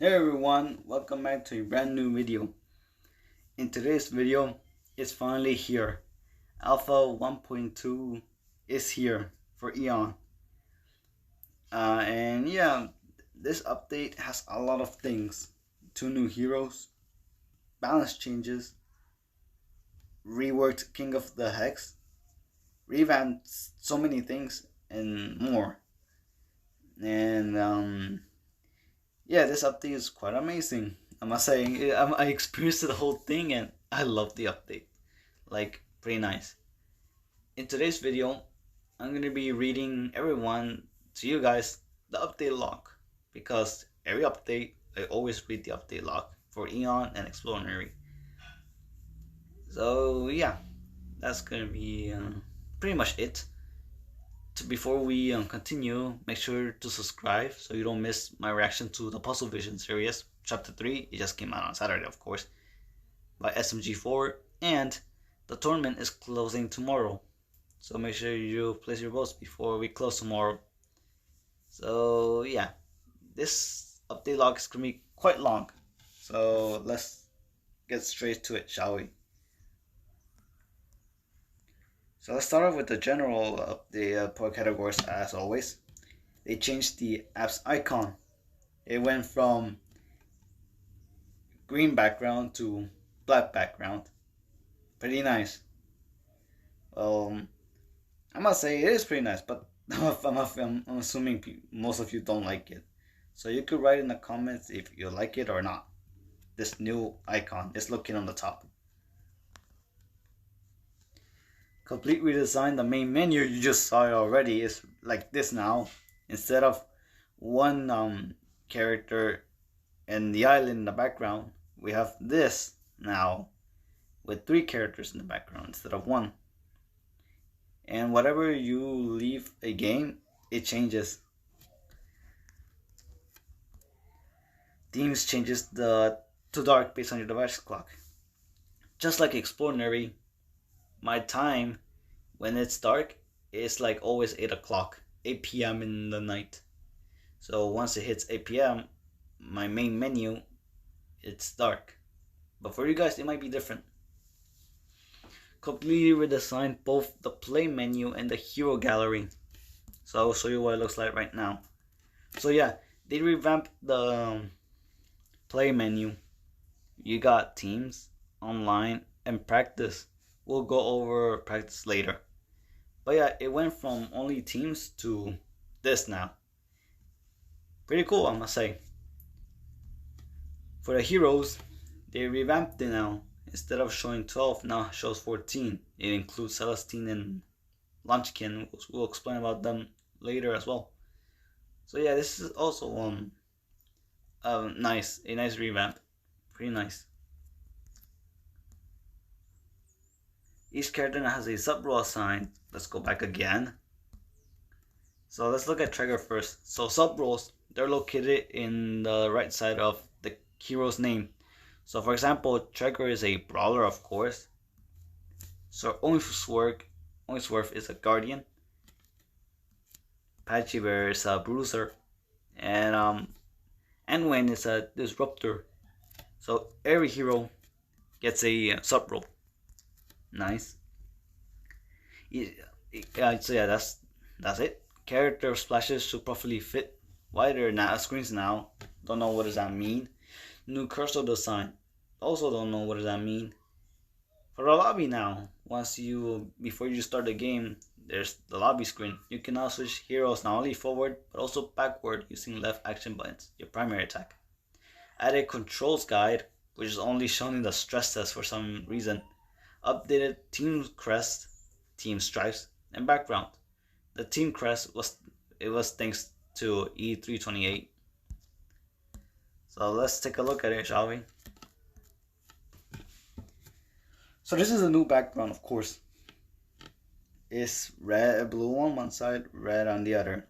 Hey everyone, welcome back to a brand new video. In today's video, it's finally here. Alpha 1.2 is here for EON. And yeah, this update has a lot of things. 2 new heroes, balance changes, reworked King of the Hex, revamped so many things, and more. And yeah, this update is quite amazing. I must say, I experienced the whole thing and I love the update. Like, pretty nice. In today's video, I'm gonna be reading to you guys the update log, because every update I always read the update log for EON and Exploratory. So yeah, that's gonna be pretty much it. Before we continue, make sure to subscribe so you don't miss my reaction to the Puzzle Vision series, Chapter 3. It just came out on Saturday, of course, by SMG4, and the tournament is closing tomorrow. So make sure you place your votes before we close tomorrow. So yeah, this update log is going to be quite long. So let's get straight to it, shall we? So let's start off with the general update per categories as always. They changed the app's icon. It went from green background to black background. Pretty nice. I must say it is pretty nice, but I'm assuming most of you don't like it. So you could write in the comments if you like it or not. This new icon is looking on the top. Complete redesign. The main menu, you just saw it already, is like this now. Instead of one character and the island in the background, we have this now with 3 characters in the background instead of 1. And whatever you leave a game, it changes. Themes changes to dark based on your device clock. Just like Exploratory, my time when it's dark is like always 8 o'clock, 8 p.m. in the night. So once it hits 8 p.m., my main menu, it's dark. But for you guys, it might be different. Completely redesigned both the play menu and the hero gallery. So I'll show you what it looks like right now. So yeah, they revamped the play menu. You got teams, online, and practice. We'll go over practice later. But yeah, it went from only teams to this now. Pretty cool, I must say. For the heroes, they revamped it now. Instead of showing 12, now it shows 14. It includes Celestine and Lunchkin. We'll explain about them later as well. So yeah, this is also a nice revamp. Pretty nice. Each character now has a sub-role assigned. Let's go back again. So let's look at Trigger first. So sub-roles, they're located in the right side of the hero's name. So for example, Trigger is a brawler, of course. So Oinsworth is a guardian. Patchy Bear is a bruiser. And Anwen is a disruptor. So every hero gets a sub-role. Nice. So yeah, that's it. Character splashes should properly fit wider screens now. Don't know what does that mean. New cursor design. Also don't know what does that mean. For the lobby now, before you start the game, there's the lobby screen. You can now switch heroes not only forward but also backward using left action buttons, your primary attack. Add a controls guide, which is only shown in the stress test for some reason. Updated team crest, team stripes, and background. The team crest was thanks to E328. So let's take a look at it, shall we? So this is a new background, of course. It's blue on one side, red on the other.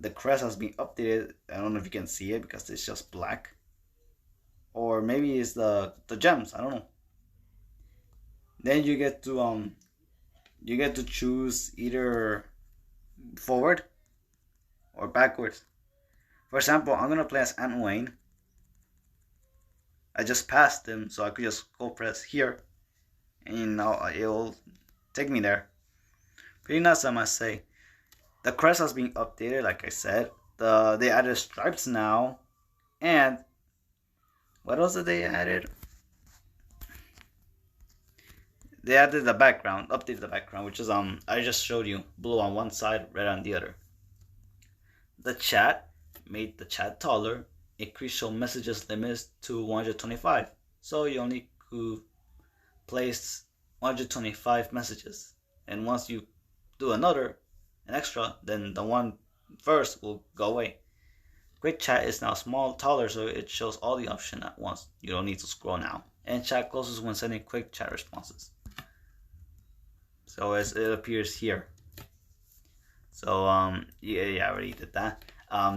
The crest has been updated. I don't know if you can see it because it's just black. Or maybe it's the gems, I don't know. Then you get to choose either forward or backwards. For example, I'm gonna play as Aunt Wayne. I just passed them, so I could just go press here, and it'll take me there. Pretty nice, I must say. The crest has been updated, like I said. They added stripes now, and what else did they added? They added the background, updated the background, which is I just showed you, blue on one side, red on the other. The chat made the chat taller, increased show messages limits to 125, so you only could place 125 messages, and once you do an extra, then the one first will go away. Quick chat is now taller, so it shows all the options at once. You don't need to scroll now. And chat closes when sending quick chat responses. So as it appears here. So yeah, I already did that.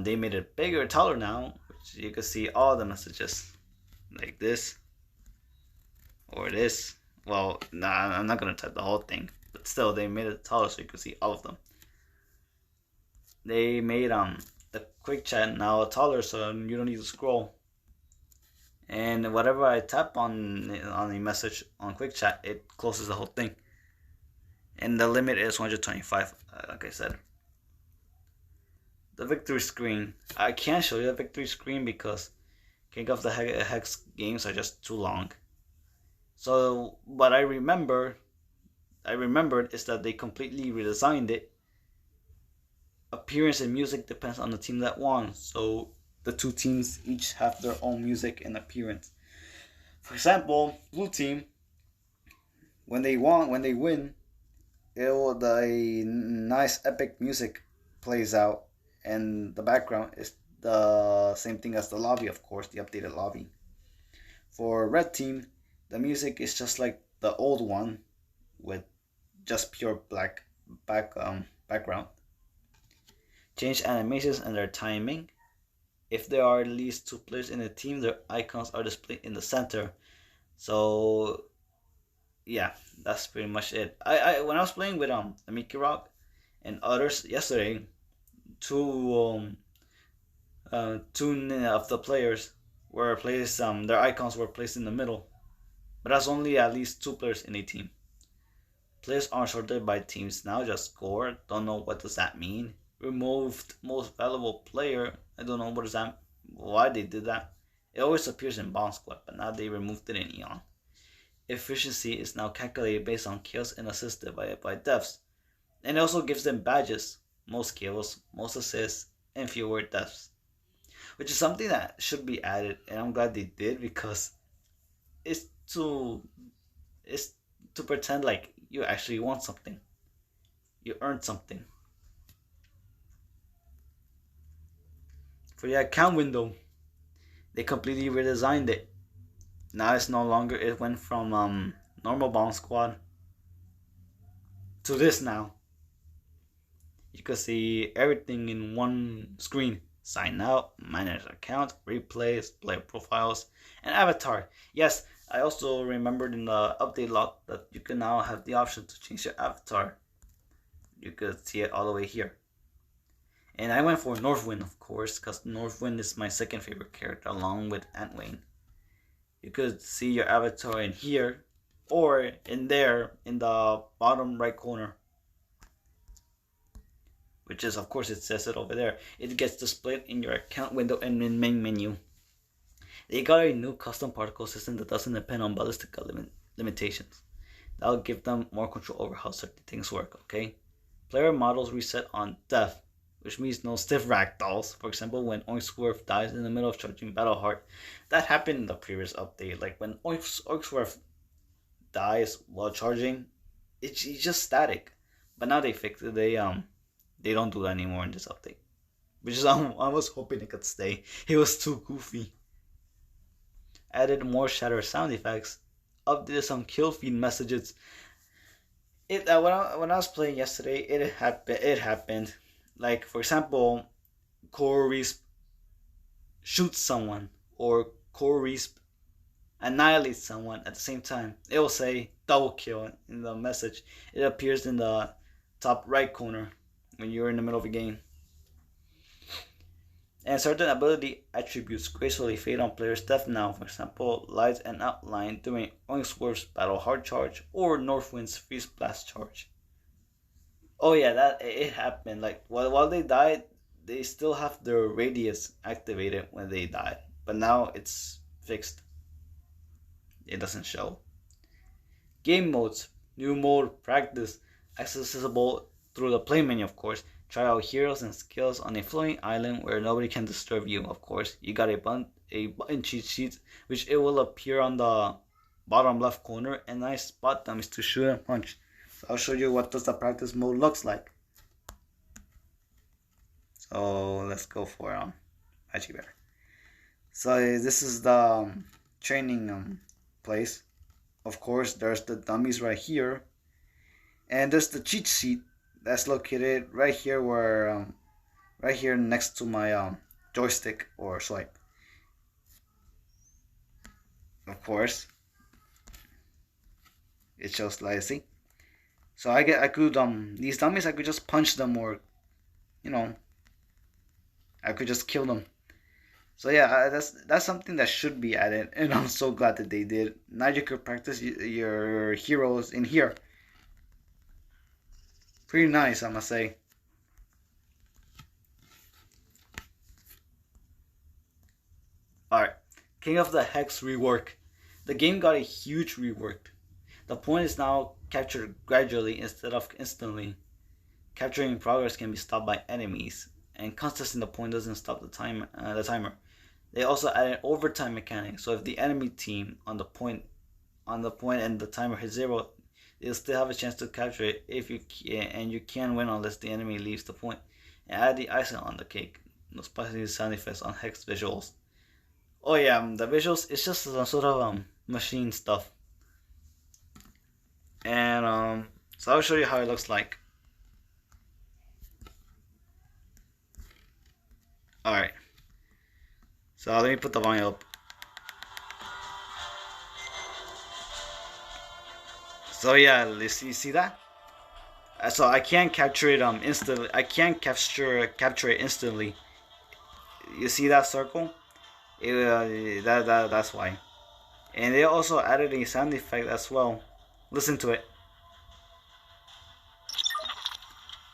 They made it bigger, taller now, which you can see all the messages, like this or this. Well, nah, I'm not gonna type the whole thing, but still, they made it taller so you can see all of them. They made the quick chat now taller, so you don't need to scroll. And whatever I tap on a message on quick chat, it closes the whole thing. And the limit is 125, like I said. The victory screen. I can't show you the victory screen because King of the Hex games are just too long. So what I remembered is that they completely redesigned it. Appearance and music depends on the team that won. So the two teams each have their own music and appearance. For example, blue team, when they win, the nice epic music plays out, and the background is the same thing as the lobby, of course, the updated lobby. For red team, the music is just like the old one with just pure black background. Change animations and their timing. If there are at least 2 players in a team, their icons are displayed in the center. So yeah, that's pretty much it. I when I was playing with Mickey Rock and others yesterday, two of the players were placed, their icons were placed in the middle, but that's only at least 2 players in a team. Players aren't sorted by teams now, just score. Don't know what does that mean. Removed most valuable player. I don't know what is that, why they did that. It always appears in Bomb Squad, but now they removed it in EON. Efficiency is now calculated based on kills and assisted by deaths. And it also gives them badges. Most kills, most assists, and fewer deaths. Which is something that should be added, and I'm glad they did, because it's to pretend like you actually want something. You earned something. For the account window, they completely redesigned it. Now it's no longer, it went from normal Bomb Squad to this now. You can see everything in one screen. Sign out, manage account, replays, player profiles, and avatar. Yes, I also remembered in the update log that you can now have the option to change your avatar. You could see it all the way here. And I went for Northwind, of course, because Northwind is my second favorite character along with Antwain. You could see your avatar in here or in there in the bottom right corner, which is, of course, it says it over there. It gets displayed in your account window and in main menu. They got a new custom particle system that doesn't depend on ballistic limitations. That'll give them more control over how certain things work, okay? Player models reset on death, which means no stiff ragdolls. For example, when Oinksworth dies in the middle of charging Battleheart. That happened in the previous update. Like when Oinksworth dies while charging, it's just static. But now they fixed it. They don't do that anymore in this update. Which is, I was hoping it could stay. It was too goofy. Added more shatter sound effects. Updated some kill feed messages. When I was playing yesterday, it happened. Like, for example, Core Resp shoots someone, or Core Resp annihilates someone at the same time. It will say double kill in the message. It appears in the top right corner when you're in the middle of a game. And certain ability attributes gracefully fade on players' death now, for example, Light and Outline during Oingsworth's Battle Hard Charge or Northwind's Freeze Blast Charge. Oh yeah, that it happened. Like while they died, they still have their radius activated when they died, but now it's fixed. It doesn't show. Game modes, new mode, practice, accessible through the play menu, of course. Try out heroes and skills on a floating island where nobody can disturb you, of course. You got a button cheat sheet, which it will appear on the bottom left corner, and nice spot them is to shoot and punch. So I'll show you what does the practice mode looks like. So let's go for Patchy Bear. So this is the training place. Of course, there's the dummies right here, and there's the cheat sheet that's located right here, where right here next to my joystick or swipe. Of course, it shows lazy. So I could these dummies, I could just punch them, or I could just kill them. So yeah, that's something that should be added, and I'm so glad that they did. Now you could practice your heroes in here. Pretty nice, I must say. Alright, King of the Hex rework. The game got a huge rework. The point is now captured gradually instead of instantly. Capturing progress can be stopped by enemies, and contesting the point doesn't stop the timer. They also added overtime mechanic, so if the enemy team on the point and the timer hits 0, they'll still have a chance to capture it if you can, and you can't win unless the enemy leaves the point. And add the icing on the cake. No spicy sound effects on Hex visuals. Oh yeah, the visuals, it's just some sort of machine stuff. And so I'll show you how it looks like. Alright. So let me put the volume up. So yeah, you see that? So I can't capture it instantly. I can't capture it instantly. You see that circle? That's why. And they also added a sound effect as well. Listen to it.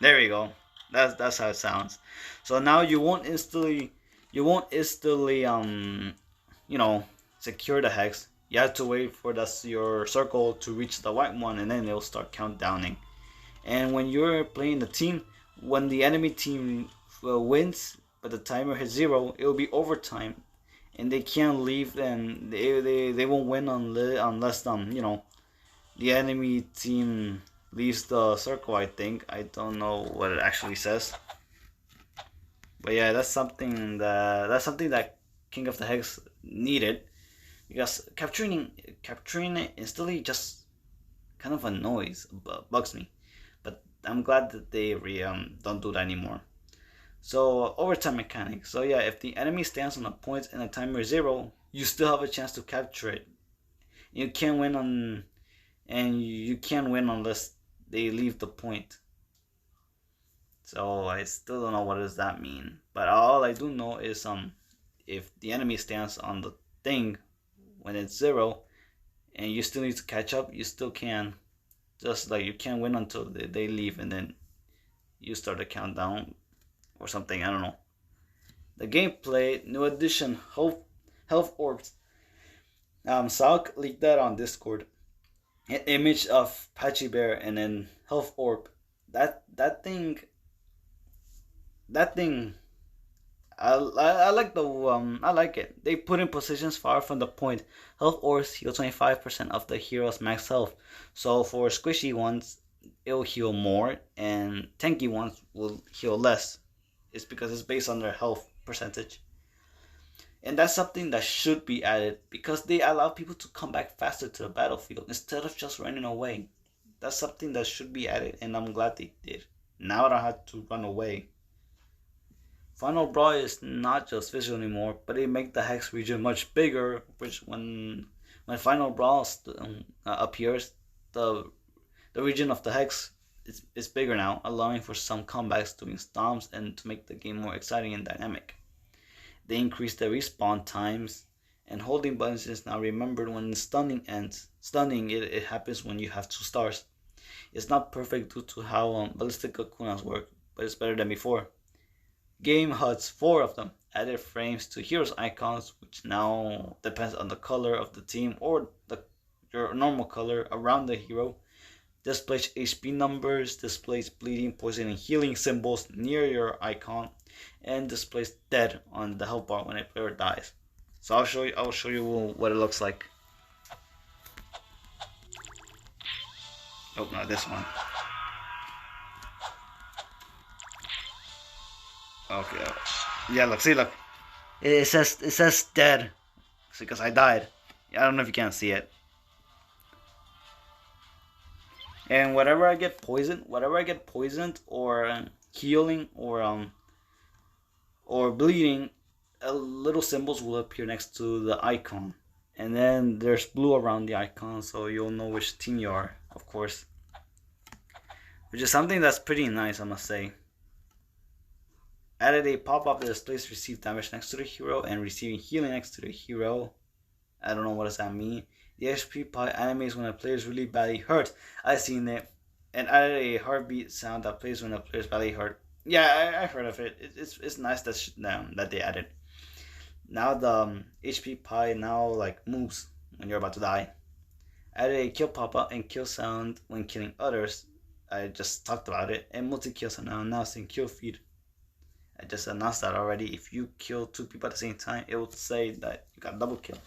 There we go. That's how it sounds. So now you won't instantly secure the hex. You have to wait for your circle to reach the white one, and then it'll start countdowning. And when you're playing the team, when the enemy team wins but the timer hits 0, it will be overtime, and they can't leave, and they won't win unless the enemy team leaves the circle. I think, I don't know what it actually says, but yeah, that's something that King of the Hex needed, because capturing it instantly just kind of annoys, bugs me. But I'm glad that they don't do that anymore. So overtime mechanic. So yeah, if the enemy stands on a point and the timer is 0, you still have a chance to capture it. You can't win unless they leave the point. So I still don't know what does that mean. But all I do know is if the enemy stands on the thing when it's 0 and you still need to catch up, you still can. Just like you can't win until they leave, and then you start a countdown or something. I don't know. The gameplay, new addition, health orbs. Salk leaked that on Discord. An image of Patchy Bear and then health orb. That thing. I like I like it. They put in positions far from the point. Health orbs heal 25% of the hero's max health. So for squishy ones, it'll heal more, and tanky ones will heal less. It's because it's based on their health percentage. And that's something that should be added, because they allow people to come back faster to the battlefield instead of just running away. That's something that should be added, and I'm glad they did. Now I don't have to run away. Final Brawl is not just visual anymore, but it makes the Hex region much bigger, which when Final Brawl appears, the region of the Hex is bigger now, allowing for some comebacks, doing stomps, and to make the game more exciting and dynamic. They increase the respawn times, and holding buttons is now remembered when stunning ends. Stunning, it happens when you have 2 stars. It's not perfect due to how ballistic cooldowns work, but it's better than before. Game HUDs, 4 of them, added frames to heroes icons, which now depends on the color of the team or your normal color around the hero. Displays HP numbers, displays bleeding, poison, and healing symbols near your icon, and displays dead on the health bar when a player dies. So I'll show you what it looks like. Oh no, this one. Okay. Yeah, look, see, look. It says dead. It's because I died. I don't know if you can see it. And whenever I get poisoned or healing or bleeding, little symbols will appear next to the icon, and then there's blue around the icon, so you'll know which team you are, of course. Which is something that's pretty nice, I must say. Added a pop-up that displays received damage next to the hero and receiving healing next to the hero. I don't know what does that mean. The HP pie animates when a player is really badly hurt. I've seen it. And added a heartbeat sound that plays when a player is badly hurt. Yeah, I heard of it. It's nice that they added. Now the HP pie now like moves when you're about to die. Added a kill pop-up and kill sound when killing others. I just talked about it. And multi-kill sound now announcing kill feed. I just announced that already. If you kill 2 people at the same time, it will say that you got double kill.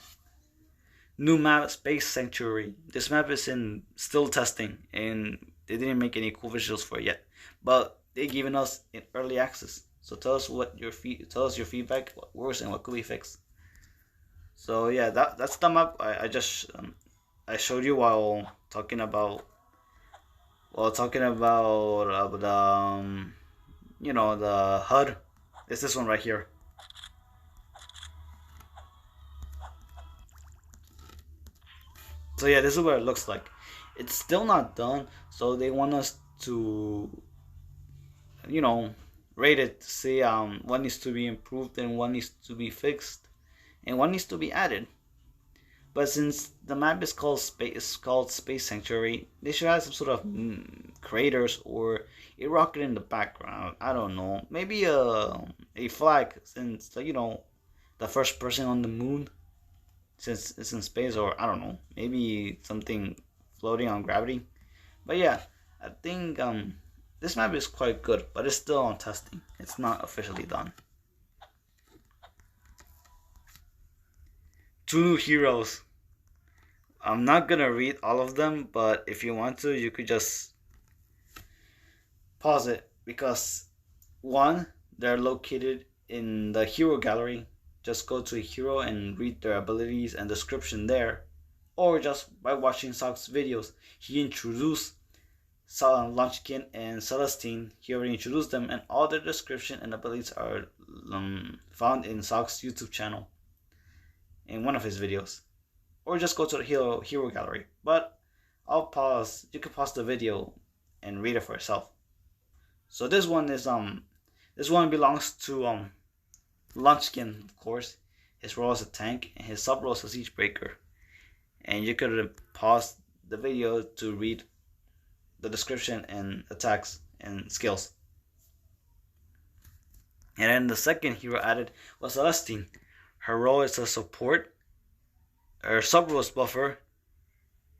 New map, Space Sanctuary. This map is still testing, and they didn't make any cool visuals for it yet. But they've given us in early access. So tell us your feedback, what works and what could be fixed. So yeah, that's the map I just I showed you while talking about the HUD. It's this one right here. So yeah, this is what it looks like. It's still not done, so they want us to, rate it to see what needs to be improved and what needs to be fixed and what needs to be added. But since the map is called Space Sanctuary, they should have some sort of craters or a rocket in the background. I don't know. Maybe a flag, since the first person on the moon, since it's in space, or I don't know. Maybe something floating on gravity. But yeah, I think this map is quite good, but it's still on testing. It's not officially done. 2 new heroes. I'm not gonna read all of them, but if you want to, you could just pause it, because 1, they're located in the hero gallery. Just go to a hero and read their abilities and description there, or just by watching Sock's videos. He introduced Launchkin and Celestine. He already introduced them, and all their description and abilities are found in Sock's YouTube channel in one of his videos. Or just go to the hero gallery. But I'll pause. You can pause the video and read it for yourself. So this one belongs to Launchkin, of course. His role is a tank, and his sub role is a siege breaker. And you could pause the video to read the description and attacks and skills. And then the second hero added was Celestine. Her role is a support. Her sub role is buffer.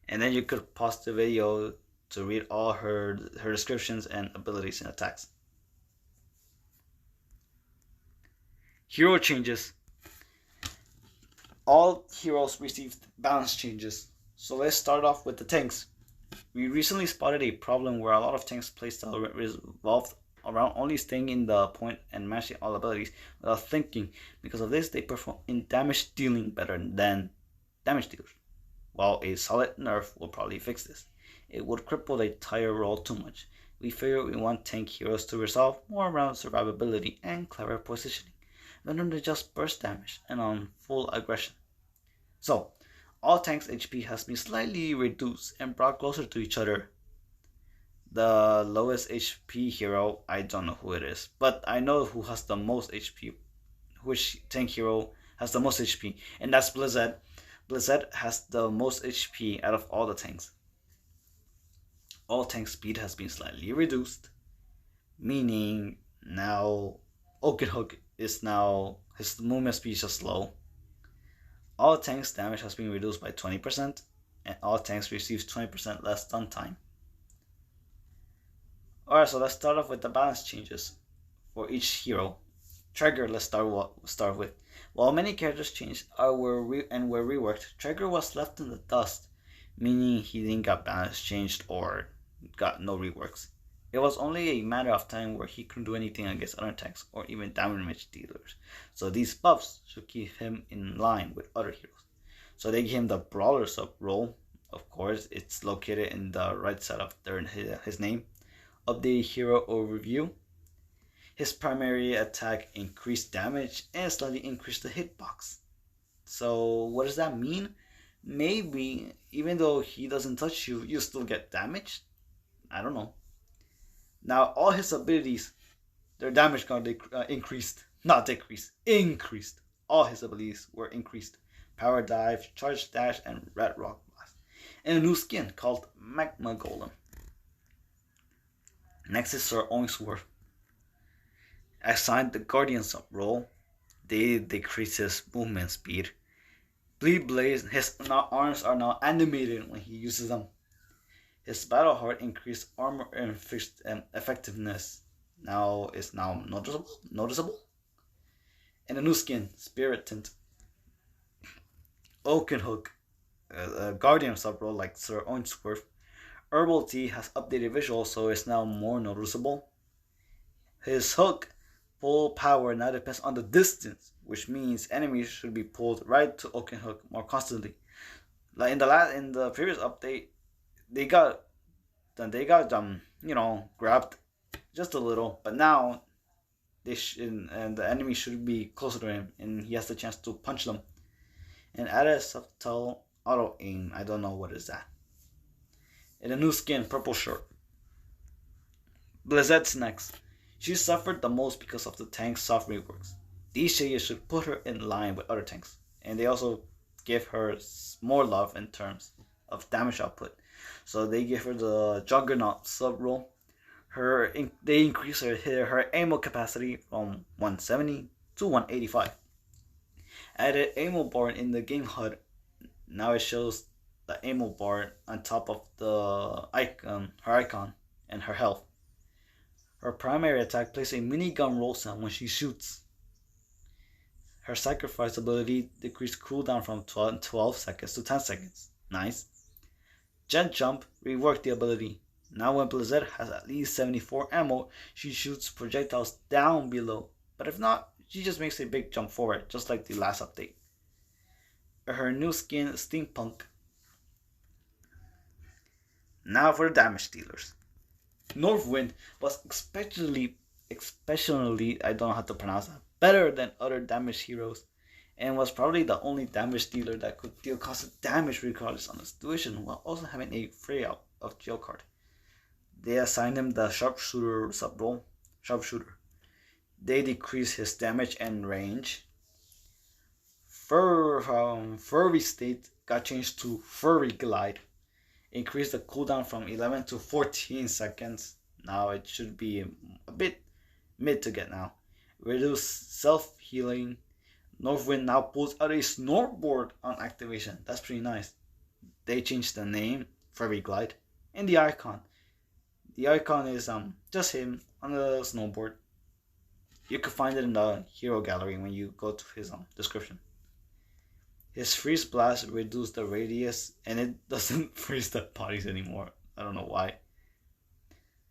And then you could pause the video to read all her descriptions and abilities and attacks. Hero changes. All heroes received balance changes. So let's start off with the tanks. We recently spotted a problem where a lot of tanks playstyle revolved around only staying in the point and mashing all abilities without thinking. Because of this, they perform in damage dealing better than damage dealers. While a solid nerf will probably fix this, it would cripple the entire role too much. We figure we want tank heroes to resolve more around survivability and clever positioning, rather than just burst damage and on full aggression. So, all tanks' HP has been slightly reduced and brought closer to each other. The lowest HP hero, I don't know who it is, but I know who has the most HP, which tank hero has the most HP, and that's Blizzard. Blizzard has the most HP out of all the tanks. All tank speed has been slightly reduced, meaning now Oakenhook is now his movement speed is just slow. All tanks damage has been reduced by 20%, and all tanks receive 20% less stun time. Alright, so let's start off with the balance changes for each hero. Trigger, let's start with. While many characters changed were reworked, Trigger was left in the dust, meaning he didn't get balance changed or got no reworks. It was only a matter of time where he couldn't do anything against other tanks or even damage dealers. So these buffs should keep him in line with other heroes. So they gave him the Brawler sub role. Of course, it's located in the right side of his name. Update hero overview. His primary attack increased damage and slightly increased the hitbox. So what does that mean? Maybe even though he doesn't touch you, you still get damaged? I don't know. Now all his abilities, their damage got increased, not decreased, increased. All his abilities were increased. Power Dive, Charge Dash, and Red Rock Blast. And a new skin called Magma Golem. Next is Sir Oinsworth. Assigned the Guardian sub role, they decrease his movement speed. Bleed Blaze, his arms are now animated when he uses them. His Battle Heart increased armor and effectiveness. Now is noticeable. And a new skin, Spirit Tint. Oakenhook, a Guardian sub role like Sir Oinsworth. Herbal Tea has updated visuals, so it's now more noticeable. His hook full power now depends on the distance, which means enemies should be pulled right to Oakenhook more constantly. Like in the previous update, they got grabbed just a little, but now and the enemy should be closer to him, and he has the chance to punch them. And added a subtle auto aim. I don't know what is that. And a new skin, Purple Shirt. Blizzard's next. She suffered the most because of the tank's soft reworks. These changes should put her in line with other tanks, and they also give her more love in terms of damage output. So they give her the Juggernaut sub role. They increase her ammo capacity from 170 to 185. Added ammo bar in the game HUD. Now it shows the ammo bar on top of the icon, her icon, and her health. Her primary attack plays a minigun roll sound when she shoots. Her sacrifice ability decreased cooldown from 12 seconds to 10 seconds. Nice. Jet Jump reworked the ability. Now when Blizzard has at least 74 ammo, she shoots projectiles down below. But if not, she just makes a big jump forward, just like the last update. Her new skin, Steampunk. Now for the damage dealers. Northwind was especially I don't know how to pronounce that, better than other damage heroes, and was probably the only damage dealer that could deal constant damage regardless on his situation while also having a free out of jail card. They assigned him the Sharpshooter sub-role. Sharpshooter. They decrease his damage and range. Furry State got changed to Furry Glide. Increased the cooldown from 11 to 14 seconds. Now it should be a bit mid to get now. Reduce self-healing. Northwind now pulls out a snowboard on activation. That's pretty nice. They changed the name, Furry Glide, and the icon. The icon is just him on the snowboard. You can find it in the hero gallery when you go to his description. His freeze blast reduced the radius, and it doesn't freeze the bodies anymore. I don't know why.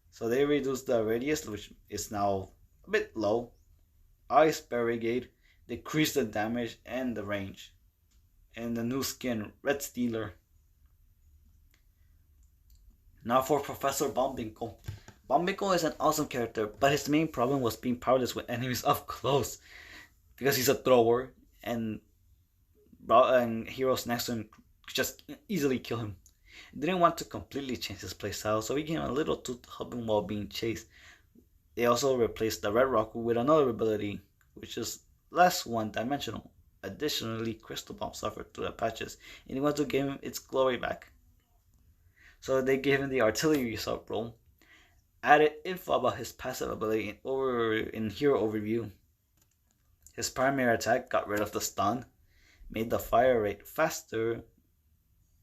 So they reduced the radius, which is now a bit low. Ice Barricade decreased the damage and the range. And the new skin, Red Stealer. Now for Professor Bombinkle. Bombinkle is an awesome character, but his main problem was being powerless with enemies up close. Because he's a thrower, and heroes next to him just easily kill him. Didn't want to completely change his playstyle, so he gave him a little tool to help him while being chased. They also replaced the Red Rock with another ability, which is less one-dimensional. Additionally, Crystal Bomb suffered through the patches, and he wanted to give him its glory back. So they gave him the artillery sub-role, added info about his passive ability in Hero Overview. His primary attack got rid of the stun, made the fire rate faster,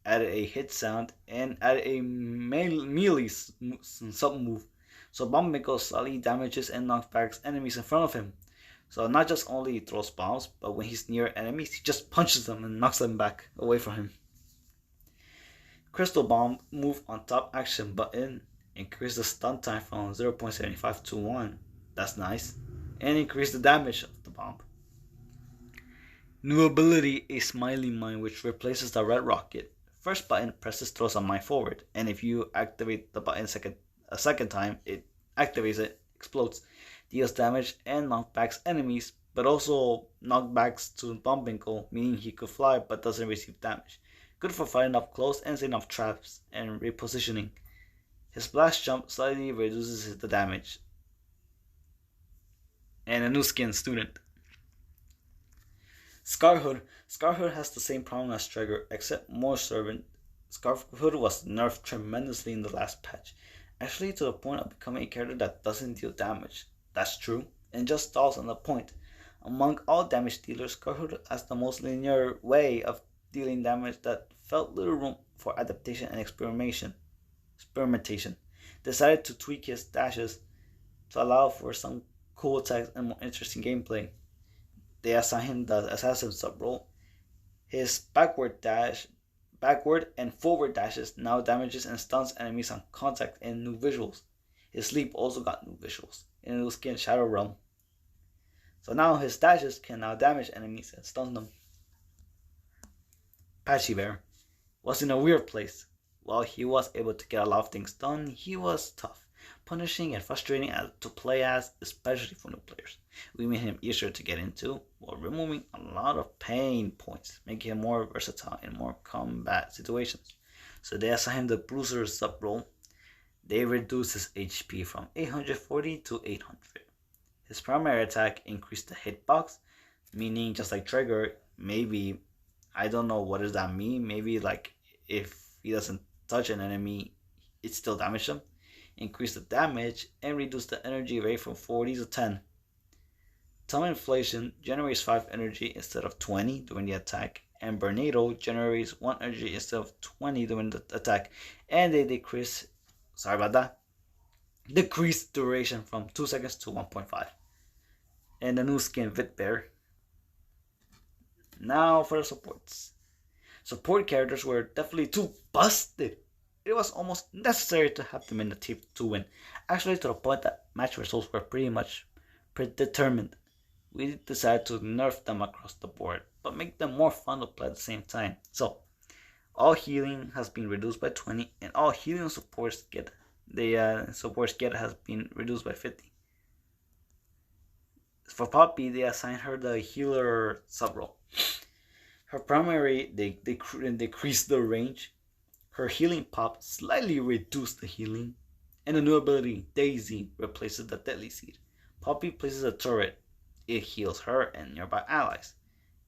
added a hit sound, and added a melee sub-move. So Bombinko slightly damages and knocks back enemies in front of him. So not just only he throws bombs, but when he's near enemies, he just punches them and knocks them back away from him. Crystal Bomb move on top action button, increase the stun time from 0.75 to 1. That's nice. And increase the damage of the bomb. New ability, a Smiley Mine, which replaces the red rocket. First button presses throws a mine forward, and if you activate the button a second time, it activates it, explodes, deals damage and knockbacks enemies, but also knockbacks to Bombinko, meaning he could fly but doesn't receive damage. Good for fighting up close and setting up traps and repositioning. His blast jump slightly reduces the damage. And a new skin, Student. Scarhood. Scarhood has the same problem as Trigger, except more servant. Scarhood was nerfed tremendously in the last patch, actually to the point of becoming a character that doesn't deal damage. That's true, and just stalls on the point. Among all damage dealers, Scarhood has the most linear way of dealing damage that felt little room for adaptation and experimentation. Decided to tweak his dashes to allow for some cool attacks and more interesting gameplay. They assign him the assassin sub-role. His backward and forward dashes now damages and stuns enemies on contact and new visuals. His leap also got new visuals in a new skin, Shadow Realm. So now his dashes can now damage enemies and stun them. Patchy Bear was in a weird place. While he was able to get a lot of things done, he was tough, punishing and frustrating to play as, especially for new players. We made him easier to get into while removing a lot of pain points, making him more versatile in more combat situations. So they assigned him the Bruiser sub-role. They reduced his HP from 840 to 800. His primary attack increased the hitbox, meaning just like Trigger, maybe, I don't know what does that mean, maybe like if he doesn't touch an enemy, it still damages them. Increase the damage and reduce the energy rate from 40 to 10. Time Inflation generates 5 energy instead of 20 during the attack, and Bernado generates 1 energy instead of 20 during the attack, and they decrease duration from 2 seconds to 1.5. And the new skin, Vitbear. Now for the supports. Support characters were definitely too busted. It was almost necessary to have them in the team to win, actually to the point that match results were pretty much predetermined. We decided to nerf them across the board, but make them more fun to play at the same time. So, all healing has been reduced by 20, and all healing supports get has been reduced by 50. For Poppy, they assigned her the healer sub-role. Her primary, they decreased the range. Her healing pop slightly reduced the healing. And the new ability, Daisy, replaces the Deadly Seed. Poppy places a turret. It heals her and nearby allies.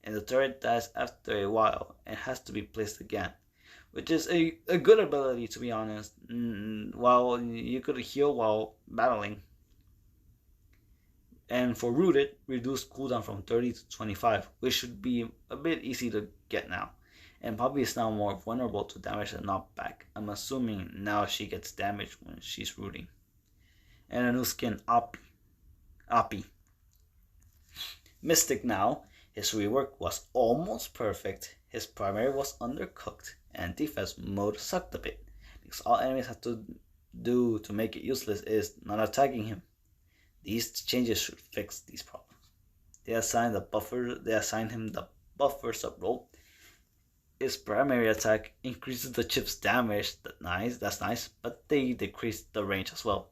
And the turret dies after a while and has to be placed again. Which is a good ability, to be honest. While you could heal while battling. And for Rooted, reduced cooldown from 30 to 25, which should be a bit easy to get now. And Poppy is now more vulnerable to damage and knockback. I'm assuming now she gets damaged when she's rooting. And a new skin, Oppie. Mystic now, his rework was almost perfect. His primary was undercooked, and defense mode sucked a bit, because all enemies have to do to make it useless is not attacking him. These changes should fix these problems. They assigned him the buffer sub-role. His primary attack increases the chip's damage. That's nice, but they decrease the range as well.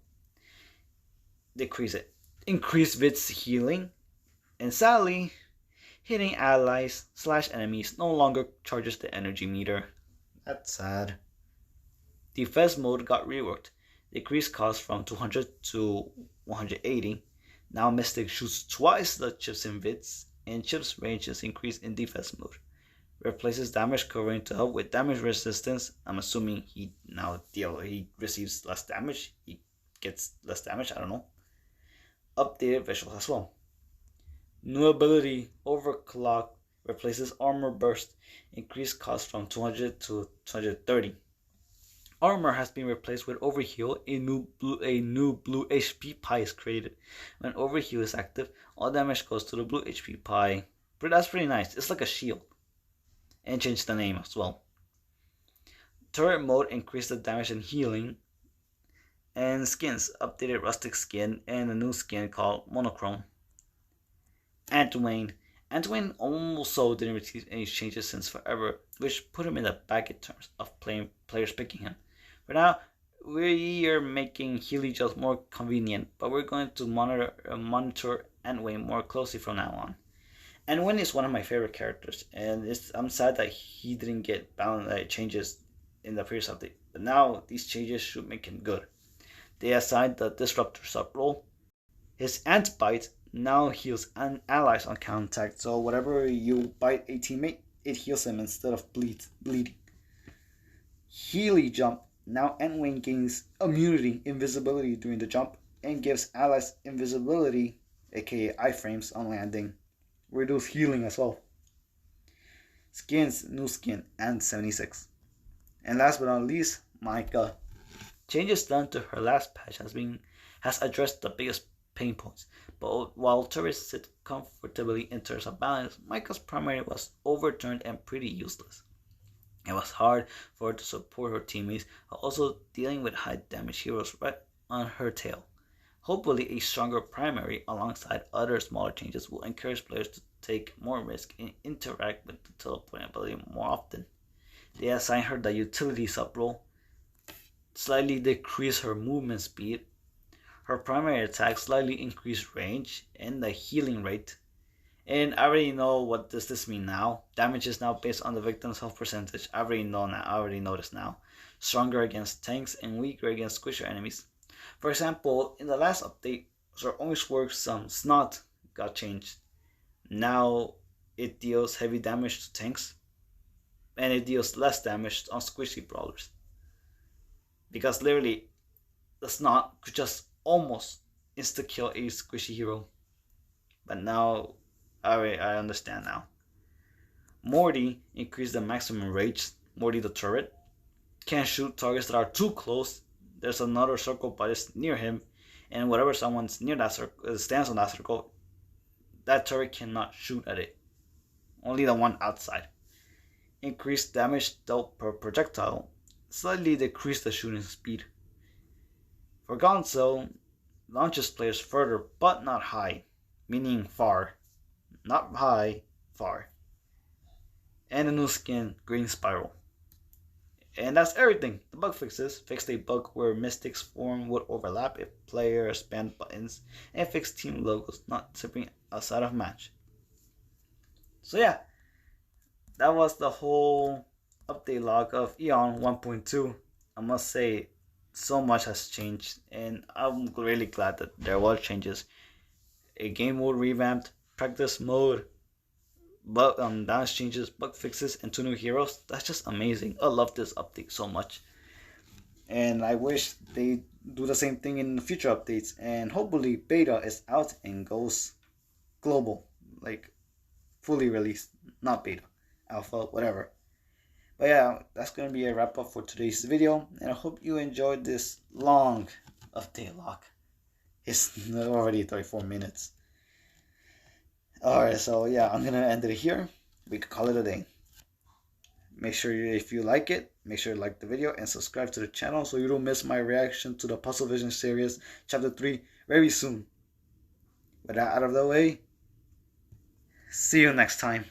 Increase Vit's healing, and sadly, hitting allies / enemies no longer charges the energy meter. That's sad. Defense mode got reworked. Decreased cost from 200 to 180. Now Mystic shoots twice the chips in Vits, and Chip's range is increased in defense mode. Replaces damage covering to help with damage resistance. I'm assuming he receives less damage. He gets less damage, I don't know. Updated visuals as well. New ability, Overclock, replaces armor burst. Increased cost from 200 to 230. Armor has been replaced with Overheal. A new blue HP pie is created. When Overheal is active, all damage goes to the blue HP pie. But that's pretty nice. It's like a shield. And change the name as well. Turret mode increased the damage and healing. And skins, updated rustic skin and a new skin called monochrome. Antwain also didn't receive any changes since forever, which put him in the back in terms of players picking him. For now, we are making Healy just more convenient, but we're going to monitor Antwain more closely from now on. Antwain is one of my favorite characters, and I'm sad that he didn't get changes in the previous update. But now these changes should make him good. They assigned the Disruptor sub-role. His Ant Bite now heals allies on contact, so whatever you bite a teammate, it heals him instead of bleeding. Healy Jump. Now Antwain gains immunity, invisibility during the jump, and gives allies invisibility, aka iframes, on landing. Reduce healing as well. Skins, new skin, and 76. And last but not least, Micah. Changes done to her last patch has addressed the biggest pain points, but while turrets sit comfortably in terms of balance, Micah's primary was overturned and pretty useless. It was hard for her to support her teammates while also dealing with high damage heroes right on her tail. Hopefully a stronger primary alongside other smaller changes will encourage players to take more risk and interact with the teleporting ability more often. They assign her the utility sub-role, slightly decrease her movement speed, her primary attack slightly increased range and the healing rate. And I already know what does this mean now. Damage is now based on the victim's health percentage. I already know this now. Stronger against tanks and weaker against squisher enemies. For example, in the last update, Sir Oiswork's Snot got changed. Now it deals heavy damage to tanks, and it deals less damage on squishy brawlers. Because literally, the Snot could just almost insta-kill a squishy hero. But now, I understand now. Morty increased the maximum range. Morty the turret can't shoot targets that are too close. There's another circle but it's near him, and whatever someone's near that circle stands on that circle, that turret cannot shoot at it. Only the one outside. Increased damage dealt per projectile. Slightly decreased the shooting speed. For Gonzo, launches players further but not high, meaning far. Not high, far. And a new skin, Green Spiral. And that's everything. The bug fixes. Fixed a bug where Mystic's form would overlap if players spammed buttons, and fixed team logos not tipping outside of match. So yeah, that was the whole update log of EON 1.2. I must say, so much has changed, and I'm really glad that there were changes. A game mode revamped, practice mode, balance changes, bug fixes, and 2 new heroes. That's just amazing. I love this update so much, and I wish they do the same thing in the future updates. And hopefully beta is out and goes global, like fully released, not beta, alpha, whatever. But yeah, that's gonna be a wrap up for today's video, and I hope you enjoyed this long update log. It's already 34 minutes. Alright, so yeah, I'm gonna end it here. We could call it a day. Make sure if you like it, make sure you like the video and subscribe to the channel so you don't miss my reaction to the Puzzle Vision series chapter 3 very soon. With that out of the way, see you next time.